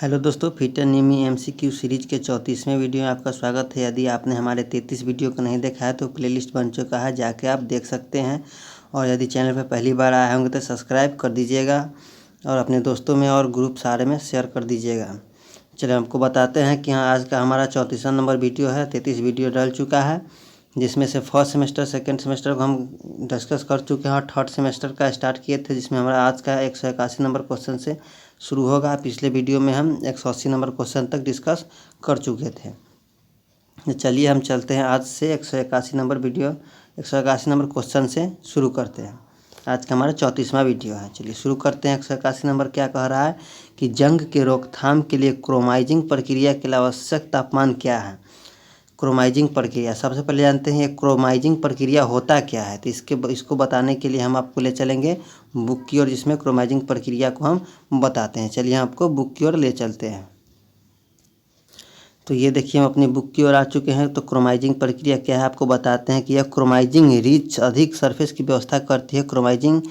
Hello दोस्तों, fit and new me MCQ series के 34वें video में आपका स्वागत है। यदि आपने हमारे 33 वीडियो को नहीं देखा है तो प्लेलिस्ट बन चुका है, जाके आप देख सकते हैं। और यदि चैनल पर पहली बार आए होंगे तो सब्सक्राइब कर दीजिएगा और अपने दोस्तों में और ग्रुप सारे में शेयर कर दीजिएगा। चलिए आपको बताते हैं कि हाँ, आज का हमारा 34वां नंबर वीडियो है। 33 वीडियो डल चुका है, जिसमें से फर्स्ट सेमेस्टर सेकेंड सेमेस्टर को हम डिस्कस कर चुके हैं और थर्ड सेमेस्टर का स्टार्ट किए थे, जिसमें हमारा आज का 181 नंबर क्वेश्चन से शुरू होगा। पिछले वीडियो में हम 180 नंबर क्वेश्चन तक डिस्कस कर चुके थे। चलिए हम चलते हैं आज से 181 नंबर वीडियो 181 नंबर क्वेश्चन से शुरू करते हैं। आज का हमारा 34वां वीडियो है। चलिए शुरू करते हैं। 181 नंबर क्या कह रहा है कि जंग के रोकथाम के लिए क्रोमाइजिंग प्रक्रिया के लिए आवश्यक तापमान क्या है। क्रोमाइजिंग प्रक्रिया, सबसे पहले जानते हैं ये क्रोमाइजिंग प्रक्रिया होता क्या है। तो इसको बताने के लिए हम आपको ले चलेंगे बुक की ओर, जिसमें क्रोमाइजिंग प्रक्रिया को हम बताते हैं। चलिए हम आपको बुक की ओर ले चलते हैं। तो ये देखिए हम अपनी बुक की ओर आ चुके हैं। तो क्रोमाइजिंग प्रक्रिया क्या है आपको बताते हैं कि यह क्रोमाइजिंग रिच अधिक सरफेस की व्यवस्था करती है। क्रोमाइजिंग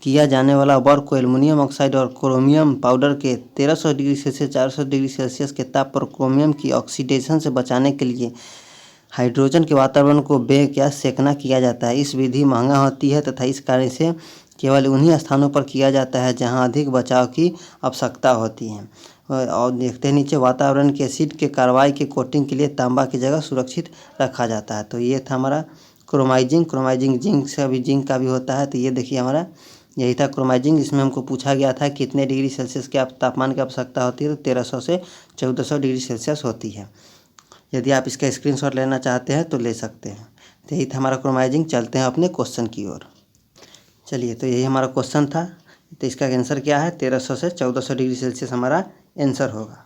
किया जाने वाला वर्क को एल्युमिनियम ऑक्साइड और क्रोमियम पाउडर के 1300 डिग्री सेल्सियस 400 डिग्री सेल्सियस के ताप पर क्रोमियम की ऑक्सीडेशन से बचाने के लिए हाइड्रोजन के वातावरण को बेक या सेकना किया जाता है। इस विधि महंगा होती है तथा इस कार्य से केवल उन्हीं स्थानों पर किया जाता है जहां अधिक बचाव की आवश्यकता होती है। और देखते हैं नीचे, वातावरण के एसिड के कार्बाइड की कोटिंग के लिए तांबा की जगह सुरक्षित रखा जाता है। तो ये था हमारा क्रोमाइजिंग जिंक का भी होता है। तो ये देखिए हमारा यही था क्रोमाइजिंग। इसमें हमको पूछा गया था कितने डिग्री सेल्सियस के तापमान की आवश्यकता होती है। तो 1300 से 1400 डिग्री सेल्सियस होती है। यदि आप इसका स्क्रीनशॉट लेना चाहते हैं तो ले सकते हैं। तो यही था हमारा क्रोमाइजिंग। चलते हैं अपने क्वेश्चन की ओर। चलिए, तो यही हमारा क्वेश्चन था। तो इसका आंसर क्या है, 1300 से 1400 डिग्री सेल्सियस हमारा आंसर होगा।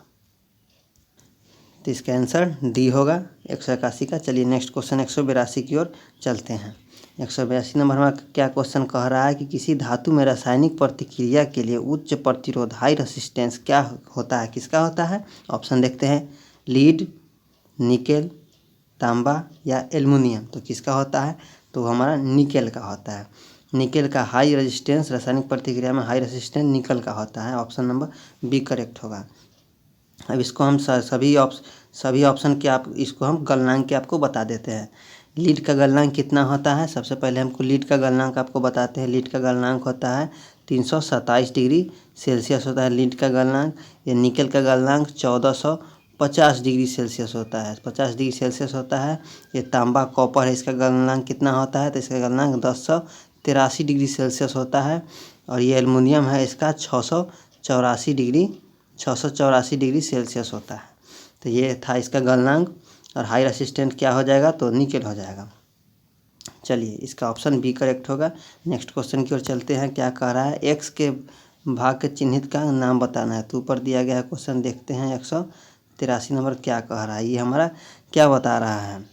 तो इसका आंसर डी होगा 181 का। चलिए नेक्स्ट क्वेश्चन 182 की ओर चलते हैं। 182 नंबर हमारा क्या क्वेश्चन कह रहा है कि किसी धातु में रासायनिक प्रतिक्रिया के लिए उच्च प्रतिरोध हाई रेसिस्टेंस क्या होता है, किसका होता है। ऑप्शन देखते हैं, लीड, निकेल, तांबा या एल्युमिनियम। तो किसका होता है, तो हमारा निकेल का होता है। निकेल का हाई रेजिस्टेंस, रासायनिक प्रतिक्रिया में हाई रेजिस्टेंस निकल का होता है। ऑप्शन नंबर बी करेक्ट होगा। अब इसको हम सभी ऑप्शन के इसको हम गलनांक के आपको बता देते हैं। लीड का गलनांक कितना होता है, सबसे पहले हमको लीड का गलनांक आपको बताते हैं। लीड का गलनांक होता है 327 डिग्री सेल्सियस होता है लीड का गलनांक। ये निकेल का गलनांक 1450 डिग्री सेल्सियस होता है, 50 डिग्री सेल्सियस होता है। ये तांबा कॉपर है, इसका गलनांक कितना होता है, तो इसका गलनांक 1083 डिग्री सेल्सियस होता है। और ये एल्युमिनियम है, इसका 684 डिग्री सेल्सियस होता है। तो ये था इसका गलनांक। और हाई रेसिस्टेंट क्या हो जाएगा, तो निकेल हो जाएगा। चलिए इसका ऑप्शन बी करेक्ट होगा। नेक्स्ट क्वेश्चन की ओर चलते हैं। क्या कह रहा है, एक्स के भाग के चिन्हित का नाम बताना है। तो ऊपर दिया गया है क्वेश्चन, देखते हैं 183 नंबर क्या कह रहा है, ये हमारा क्या बता रहा है।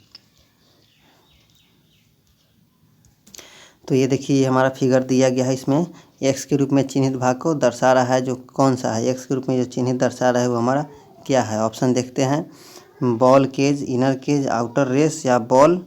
तो ये देखिए, ये हमारा फिगर दिया गया है। इसमें एक्स के रूप में चिन्हित भाग को दर्शा रहा है, जो कौन सा है, एक्स के रूप में जो चिन्हित दर्शा रहा है वो हमारा क्या है। ऑप्शन देखते हैं, ball cage, inner cage, outer race या बॉल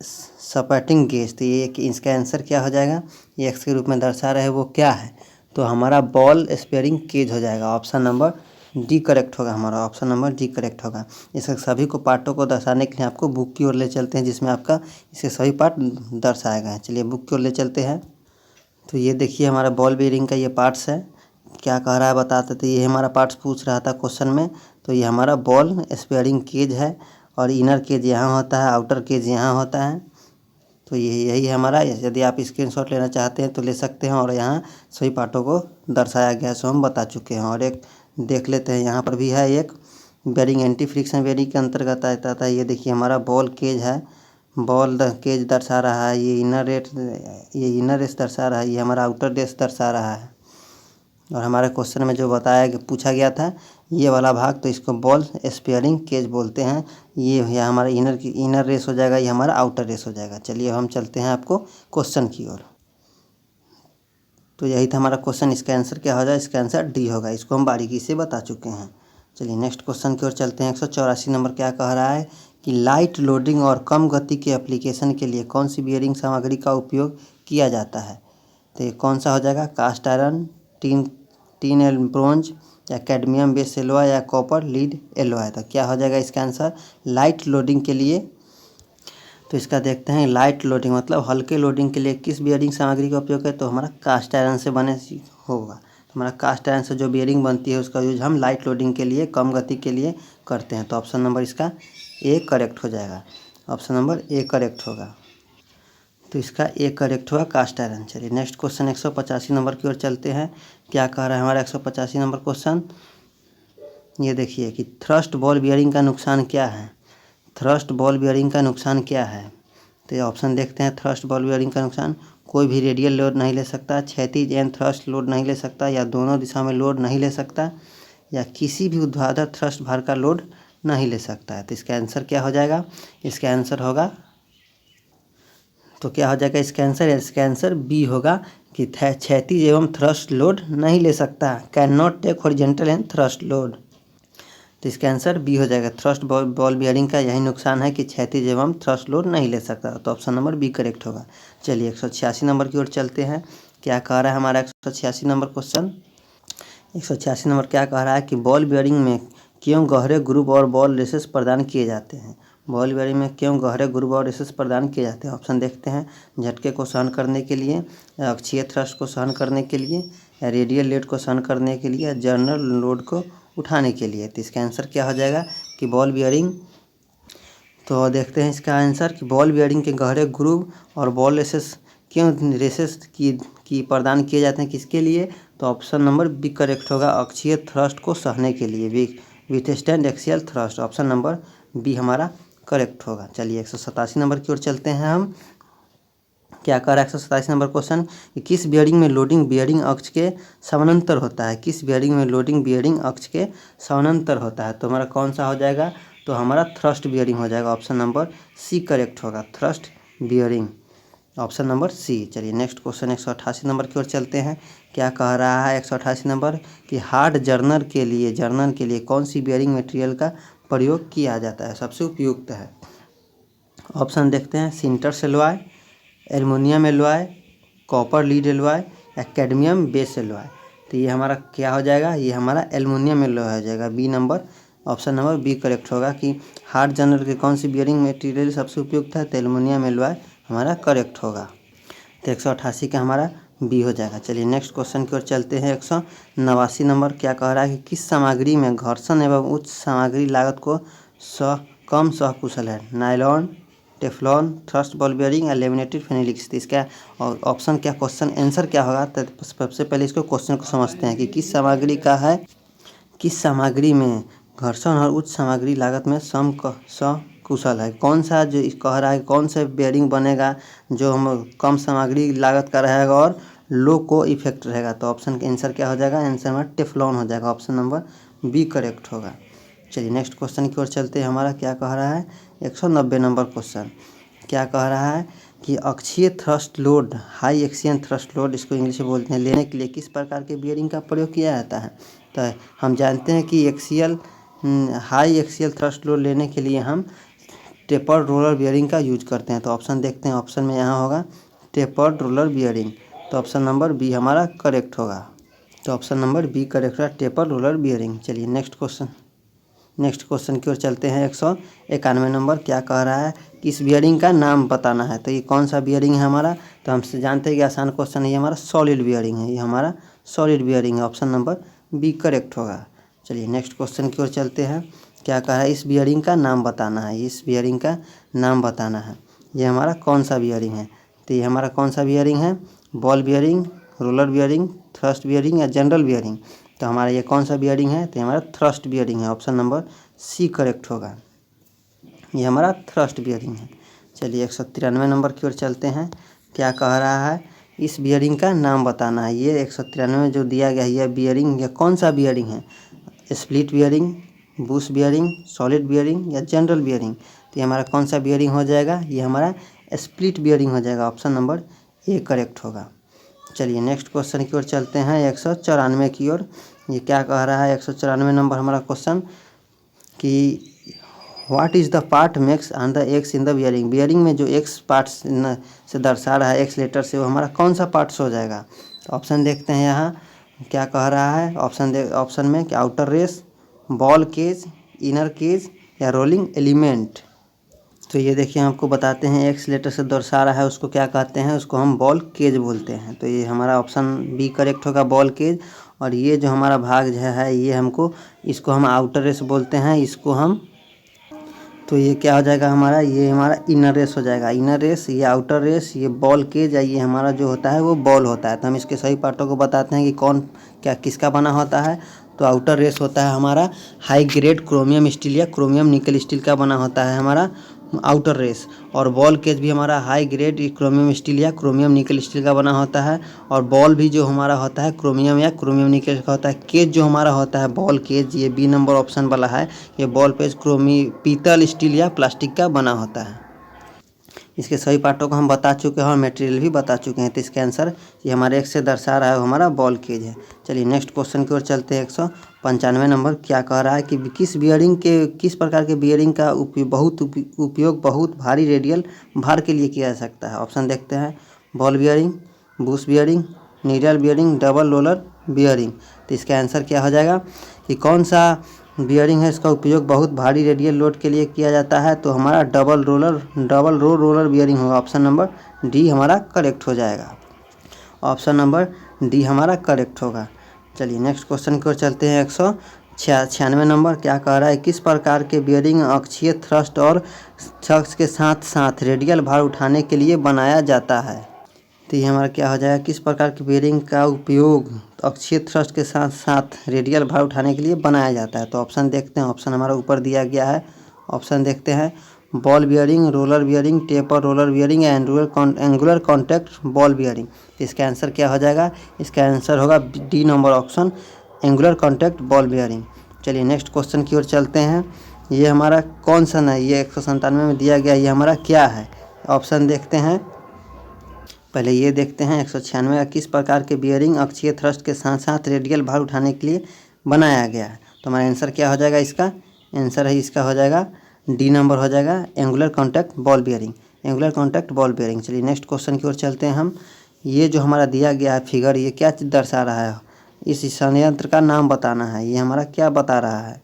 सपोर्टिंग गेज। तो ये इसका आंसर क्या हो जाएगा, ये एक्स के रूप में दर्शा रहे वो क्या है, तो हमारा बॉल स्पेयरिंग केज हो जाएगा। ऑप्शन नंबर डी करेक्ट होगा हमारा, ऑप्शन नंबर डी करेक्ट होगा। इसके सभी को पार्टों को दर्शाने के लिए आपको बुक की ओर ले चलते हैं, जिसमें आपका इसके सभी पार्ट दर्शाए गए हैं। चलिए बुक की ओर ले चलते हैं। तो ये देखिए हमारा बॉल बेयरिंग का ये पार्ट्स है। क्या कह रहा है बताते, तो ये हमारा पार्ट्स पूछ रहा था क्वेश्चन में। तो ये हमारा बॉल स्पेयरिंग केज है और इनर केज यहाँ होता है, आउटर केज यहाँ होता है। तो यही हमारा, यदि आप स्क्रीनशॉट लेना चाहते हैं तो ले सकते हैं। और यहाँ सभी पार्टों को दर्शाया गया, सो हम बता चुके हैं। और एक देख लेते हैं, यहाँ पर भी है एक बेयरिंग, एंटी फ्रिक्शन बेयरिंग के अंतर्गत आता था। ये देखिए हमारा बॉल केज है, बॉल केज दर्शा रहा है। ये इनर रेस दर्शा रहा है, ये हमारा आउटर रेस दर्शा रहा है। और हमारे क्वेश्चन में जो पूछा गया था ये वाला भाग, तो इसको बॉल स्पेयरिंग केज बोलते हैं। ये हमारा इनर रेस हो जाएगा, ये हमारा आउटर रेस हो जाएगा। चलिए हम चलते हैं आपको क्वेश्चन की ओर। तो यही था हमारा क्वेश्चन। इसका आंसर क्या हो जाए, इसका आंसर डी होगा। इसको हम बारीकी से बता चुके हैं। चलिए नेक्स्ट क्वेश्चन की ओर चलते हैं। 184 नंबर क्या कह रहा है कि लाइट लोडिंग और कम गति के एप्लीकेशन के लिए कौन सी बियरिंग सामग्री का उपयोग किया जाता है। तो ये कौन सा हो जाएगा, cast iron, tin and bronze या कैडमियम बेस एलॉय या कॉपर लीड एलॉय। तो क्या हो जाएगा इसका आंसर लाइट लोडिंग के लिए। तो इसका देखते हैं लाइट लोडिंग मतलब हल्के लोडिंग के लिए किस बियरिंग सामग्री का उपयोग है, तो हमारा कास्ट आयरन से बने होगा। तो हमारा कास्ट आयरन से जो बियरिंग बनती है उसका यूज हम लाइट लोडिंग के लिए कम गति के लिए करते हैं। तो ऑप्शन नंबर इसका ए करेक्ट हो जाएगा। ऑप्शन नंबर ए करेक्ट होगा। तो इसका ए करेक्ट हुआ कास्ट आयरन। चलिए नेक्स्ट क्वेश्चन 185 नंबर की ओर चलते हैं। क्या कह रहा है हमारा 185 नंबर क्वेश्चन, ये देखिए कि थ्रस्ट बॉल बियरिंग का नुकसान क्या है। थ्रस्ट बॉल बियरिंग का नुकसान क्या है, तो ये ऑप्शन देखते हैं। थ्रस्ट बॉल बियरिंग का नुकसान, कोई भी रेडियल लोड नहीं ले सकता, क्षैतिज एंड थ्रस्ट लोड नहीं ले सकता, या दोनों दिशा में लोड नहीं ले सकता, या किसी भी ऊर्ध्वाधर थ्रस्ट भार का लोड नहीं ले सकता है। तो इसका आंसर क्या हो जाएगा, इसका आंसर होगा, तो क्या हो जाएगा इसका आंसर बी होगा कि क्षैतिज एवं थ्रस्ट लोड नहीं ले सकता, can not take horizontal and thrust load. तो इसका आंसर बी हो जाएगा। थ्रस्ट बॉल बियरिंग का यही नुकसान है कि क्षैतिज एवं थ्रस्ट लोड नहीं ले सकता। तो ऑप्शन नंबर बी करेक्ट होगा। चलिए 186 नंबर की ओर चलते हैं। क्या कह रहा है हमारा 186 नंबर क्वेश्चन, 186 नंबर क्या कह रहा है कि बॉल बियरिंग में क्यों गहरे ग्रूव और बॉल रेसेस प्रदान किए जाते हैं। बॉल बियरिंग में क्यों गहरे ग्रूव और रेसेस प्रदान किए जाते हैं। ऑप्शन देखते हैं। झटके को सहन करने के लिए, अक्षीय थ्रस्ट को सहन करने के लिए, या रेडियल लोड को सहन करने के लिए, या जर्नल लोड को उठाने के लिए। तो इसका आंसर क्या हो जाएगा कि बॉल बियरिंग। तो देखते हैं इसका आंसर कि बॉल बियरिंग के गहरे ग्रूव और बॉल रेसेस क्यों रेसेस की प्रदान किए जाते हैं, किसके लिए। तो ऑप्शन नंबर बी करेक्ट होगा, अक्षीय थ्रस्ट को सहने के लिए, withstand axial thrust. Option number B हमारा करेक्ट होगा। चलिए 187 नंबर की ओर चलते हैं हम। क्या कर रहा है 127 नंबर क्वेश्चन कि किस बियरिंग में लोडिंग बियरिंग अक्ष के समानांतर होता है। किस बियरिंग में लोडिंग बियरिंग अक्ष के समानांतर होता है। तो हमारा कौन सा हो जाएगा, तो हमारा थ्रस्ट बियरिंग हो जाएगा। ऑप्शन नंबर सी करेक्ट होगा, thrust bearing, option number C. चलिए नेक्स्ट क्वेश्चन 188 नंबर की ओर चलते हैं। क्या कह रहा है 188 नंबर कि हार्ड जर्नर के लिए कौन सी बियरिंग मटेरियल का प्रयोग किया जाता है, सबसे उपयुक्त है। ऑप्शन देखते हैं। Sinters alloy, aluminium alloy, copper lead alloy, या कैडमियम बेस एलॉय। तो ये हमारा क्या हो जाएगा, ये हमारा एल्युमिनियम एलॉय हो जाएगा। B number, option number B correct होगा कि हार्ड जर्नल के कौन सी बियरिंग मटेरियल सबसे उपयुक्त है, तो एल्युमिनियम एलॉय हमारा करेक्ट होगा। तो 188 का हमारा बी हो जाएगा। चलिए नेक्स्ट क्वेश्चन की ओर चलते हैं। 189 नंबर क्या कह रहा है कि किस सामग्री में घर्षण एवं उच्च सामग्री लागत को कम सहकुशल है। Nylon, Teflon, thrust ball bearing, या लेमिनेटेड फेनिलिक्स। तो इसका ऑप्शन क्या, क्वेश्चन आंसर क्या होगा। तो सबसे पहले इसको क्वेश्चन को समझते हैं कि किस सामग्री का है, किस सामग्री में घर्षण और उच्च सामग्री लागत में कुशल है। कौन सा जो कह रहा है कौन सा बेयरिंग बनेगा जो हम कम सामग्री लागत का रहेगा और लो को इफेक्ट रहेगा। तो ऑप्शन का आंसर क्या हो जाएगा, आंसर में टेफ्लॉन हो जाएगा। ऑप्शन नंबर बी करेक्ट होगा। चलिए नेक्स्ट क्वेश्चन की ओर चलते हैं। हमारा क्या कह रहा है 190 नंबर क्वेश्चन। क्या कह रहा है कि अक्षीय thrust load, high axial thrust load इसको इंग्लिश में बोलते हैं, लेने के लिए किस प्रकार के बियरिंग का प्रयोग किया जाता है। तो हम जानते हैं कि हाई एक्सियल थ्रस्ट लोड लेने के लिए हम टेपर्ड रोलर बियरिंग का यूज करते हैं। तो ऑप्शन देखते हैं। ऑप्शन में यहाँ होगा टेपर्ड रोलर बियरिंग। तो ऑप्शन नंबर बी हमारा करेक्ट होगा। तो ऑप्शन नंबर बी करेक्ट होगा, टेपर्ड रोलर बियरिंग। चलिए नेक्स्ट क्वेश्चन की ओर चलते हैं। 191 नंबर क्या कह रहा है कि इस बियरिंग का नाम बताना है। तो ये कौन सा बियरिंग है हमारा, तो हमसे जानते हैं कि आसान क्वेश्चन है, ये हमारा सॉलिड बियरिंग है। ये हमारा सॉलिड बियरिंग है। ऑप्शन नंबर बी करेक्ट होगा। चलिए नेक्स्ट क्वेश्चन की ओर चलते हैं। क्या कह रहा है इस बियरिंग का नाम बताना है। इस बियरिंग का नाम बताना है, ये हमारा कौन सा बियरिंग है। तो ये हमारा कौन सा बियरिंग है, ball bearing, roller bearing, thrust bearing, या जनरल बियरिंग। तो हमारा ये कौन सा बियरिंग है, तो हमारा थ्रस्ट बियरिंग है। ऑप्शन नंबर सी करेक्ट होगा, ये हमारा थ्रस्ट बियरिंग है। चलिए 193 नंबर की ओर चलते हैं। क्या कह रहा है इस बियरिंग का नाम बताना है। ये 193 में जो दिया गया है यह बियरिंग, यह कौन सा बियरिंग है। Split bearing, Bush bearing, solid bearing, या जनरल बियरिंग। तो ये हमारा कौन सा बियरिंग हो जाएगा, ये हमारा स्प्लिट बियरिंग हो जाएगा। ऑप्शन नंबर ए करेक्ट होगा। चलिए नेक्स्ट क्वेश्चन की ओर चलते हैं 194 की ओर। ये क्या कह रहा है 194 नंबर हमारा क्वेश्चन कि what is the part makes on the x in the bearing. Bearing में जो एक्स पार्ट से दर्शा रहा है एक्स लेटर से, वो हमारा कौन सा पार्ट्स हो जाएगा। तो ऑप्शन देखते हैं यहाँ। क्या कह रहा है ऑप्शन में कि outer race, ball cage, inner cage या रोलिंग एलिमेंट। तो ये देखिए आपको बताते हैं एक्स लेटर से दर्शा रहा है उसको क्या कहते हैं, उसको हम बॉल केज बोलते हैं। तो ये हमारा ऑप्शन बी करेक्ट होगा, बॉल केज। और ये जो हमारा भाग जो है ये इसको हम आउटर रेस बोलते हैं, इसको हम, तो ये क्या हो जाएगा हमारा, ये हमारा इनर रेस हो जाएगा। इनर रेस, ये आउटर रेस, ये बॉल केज, ये हमारा जो होता है वो बॉल होता है। तो हम इसके सही पार्टों को बताते हैं कि कौन क्या किसका बना होता है। तो आउटर रेस होता है हमारा हाई ग्रेड क्रोमियम स्टील या क्रोमियम निकल स्टील का बना होता है हमारा आउटर रेस। और बॉल केज भी हमारा हाई ग्रेड क्रोमियम स्टील या क्रोमियम निकल स्टील का बना होता है। और बॉल भी जो हमारा होता है क्रोमियम या क्रोमियम निकल का होता है। केज जो हमारा होता है बॉल केज, ये बी नंबर ऑप्शन वाला है, ये बॉल पेज पीतल स्टील या प्लास्टिक का बना होता है। इसके सभी पार्टों को हम बता चुके हैं और मटेरियल भी बता चुके हैं। तो इसका आंसर ये हमारे एक से दर्शा रहा है वो हमारा बॉल केज है। चलिए नेक्स्ट क्वेश्चन की ओर चलते हैं। 195 नंबर क्या कह रहा है कि किस प्रकार के बियरिंग का उपयोग बहुत भारी रेडियल भार के लिए किया जा सकता है। ऑप्शन देखते हैं, ball bearing, Bush bearing, needle bearing, double roller bearing. तो इसका आंसर क्या हो जाएगा कि कौन सा बियरिंग है इसका उपयोग बहुत भारी रेडियल लोड के लिए किया जाता है। तो हमारा डबल रो रोलर बियरिंग होगा। ऑप्शन नंबर डी हमारा करेक्ट हो जाएगा। ऑप्शन नंबर डी हमारा करेक्ट होगा। चलिए नेक्स्ट क्वेश्चन की ओर चलते हैं। 196 नंबर क्या कह रहा है, किस प्रकार के बियरिंग अक्षीय थ्रस्ट और थ्रस्ट के साथ साथ रेडियल भार उठाने के लिए बनाया जाता है। तो ये हमारा क्या हो जाएगा, किस प्रकार की बियरिंग का उपयोग अक्षीय थ्रस्ट के साथ साथ रेडियल भार उठाने के लिए बनाया जाता है। तो ऑप्शन देखते हैं, ऑप्शन हमारा ऊपर दिया गया है। ऑप्शन देखते हैं, ball bearing, roller bearing, taper roller bearing या एंगुलर कॉन्टैक्ट बॉल बियरिंग। इसका आंसर क्या हो जाएगा, इसका आंसर होगा D number option, angular contact ball bearing. चलिए नेक्स्ट क्वेश्चन की ओर चलते हैं। ये हमारा कौन सा है, ये 197 में दिया गया, ये हमारा क्या है। ऑप्शन देखते हैं, पहले ये देखते हैं 196 का किस प्रकार के बियरिंग अक्षीय थ्रस्ट के साथ साथ रेडियल भार उठाने के लिए बनाया गया है। तो हमारा आंसर क्या हो जाएगा, इसका आंसर है इसका हो जाएगा डी नंबर हो जाएगा, angular contact ball bearing, angular contact ball bearing. चलिए नेक्स्ट क्वेश्चन की ओर चलते हैं हम। ये जो हमारा दिया गया है फिगर, ये क्या दर्शा रहा है, इस संयंत्र का नाम बताना है। ये हमारा क्या बता रहा है,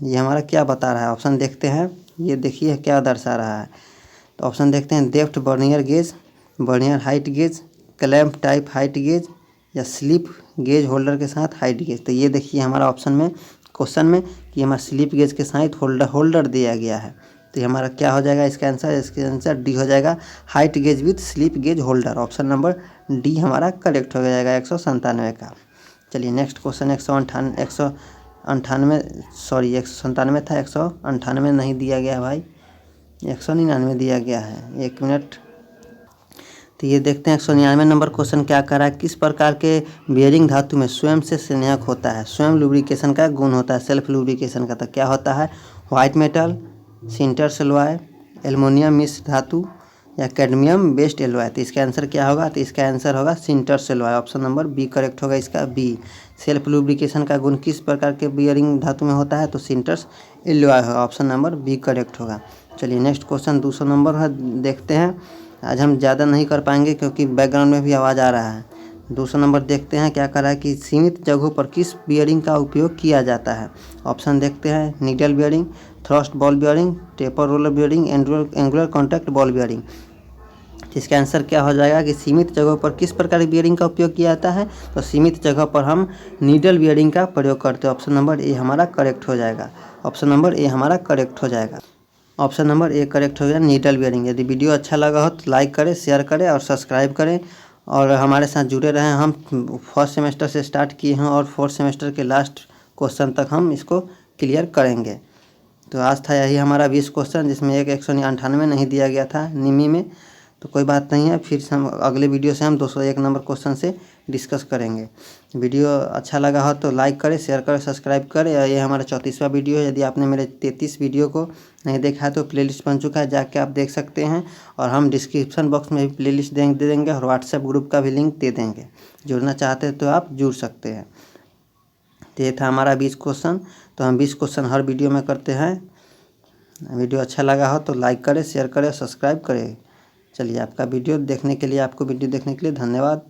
ये हमारा क्या बता रहा है। ऑप्शन देखते हैं, ये देखिए क्या दर्शा रहा है। तो ऑप्शन देखते हैं, depth vernier gauge, vernier height gauge, clamp type height gauge या स्लिप गेज होल्डर के साथ हाइट गेज। तो ये देखिए हमारा ऑप्शन में क्वेश्चन में कि हमारा स्लिप गेज के साथ होल्डर दिया गया है। तो ये हमारा क्या हो जाएगा इसका आंसर डी हो जाएगा, height gauge with slip gauge holder. Option number D हमारा करेक्ट हो जाएगा 197 का। चलिए नेक्स्ट क्वेश्चन 198 सॉरी 197 था, 198 नहीं दिया गया भाई, 199 दिया गया है, एक मिनट। तो ये देखते हैं 199 नंबर क्वेश्चन क्या कर रहा है, किस प्रकार के बियरिंग धातु में स्वयं से स्नेहक होता है, स्वयं लुब्रिकेशन का गुण होता है, सेल्फ लुब्रिकेशन का। तो क्या होता है, व्हाइट मेटल, सिंटर सेलॉय, एल्युमिनियम मिश्र धातु या कैडमियम बेस्ड एलॉय। तो इसका आंसर क्या होगा, तो इसका आंसर होगा sinter alloy. Option number B correct होगा इसका, बी। सेल्फ लुब्रिकेशन का गुण किस प्रकार के बियरिंग धातु में होता है, तो सिंटर्स एलॉय होगा। ऑप्शन नंबर बी करेक्ट होगा। चलिए नेक्स्ट क्वेश्चन 200 नंबर है, देखते हैं। आज हम ज़्यादा नहीं कर पाएंगे क्योंकि बैकग्राउंड में भी आवाज़ आ रहा है। 200 नंबर देखते हैं क्या कर रहा है कि सीमित जगहों पर किस बियरिंग का उपयोग किया जाता है। ऑप्शन देखते हैं, needle bearing, thrust ball bearing, taper roller bearing, angular contact ball bearing. इसका आंसर क्या हो जाएगा कि सीमित जगहों पर किस प्रकार की बियरिंग का उपयोग किया जाता है। तो सीमित जगह पर हम नीडल बियरिंग का प्रयोग करते हैं। ऑप्शन नंबर ए हमारा करेक्ट हो जाएगा, ऑप्शन नंबर ए हमारा करेक्ट हो जाएगा। ऑप्शन नंबर ए करेक्ट हो गया, नीडल बियरिंग। यदि वीडियो अच्छा लगा हो तो लाइक करें, शेयर करें और सब्सक्राइब करें और हमारे साथ जुड़े रहें। हम फर्स्ट सेमेस्टर से स्टार्ट किए हैं और फोर्थ सेमेस्टर के लास्ट क्वेश्चन तक हम इसको क्लियर करेंगे। तो आज था यही हमारा 20 क्वेश्चन, जिसमें 198 नहीं दिया गया था निमी में। तो कोई बात नहीं है, फिर से हम अगले वीडियो से हम 201 नंबर क्वेश्चन से डिस्कस करेंगे। वीडियो अच्छा लगा हो तो लाइक करें, शेयर करें, सब्सक्राइब करें। ये हमारा 34वां वीडियो है। यदि आपने मेरे 33 वीडियो को नहीं देखा है तो प्लेलिस्ट बन चुका है, जाके आप देख सकते हैं। और हम डिस्क्रिप्शन बॉक्स में भी प्लेलिस्ट दे देंगे और व्हाट्सएप ग्रुप का भी लिंक दे देंगे। जुड़ना चाहते हैं तो आप जुड़ सकते हैं। तो ये था हमारा 20 क्वेश्चन। तो हम 20 क्वेश्चन हर वीडियो में करते हैं। वीडियो अच्छा लगा हो तो लाइक करें, शेयर करें, सब्सक्राइब करें। चलिए आपको वीडियो देखने के लिए धन्यवाद।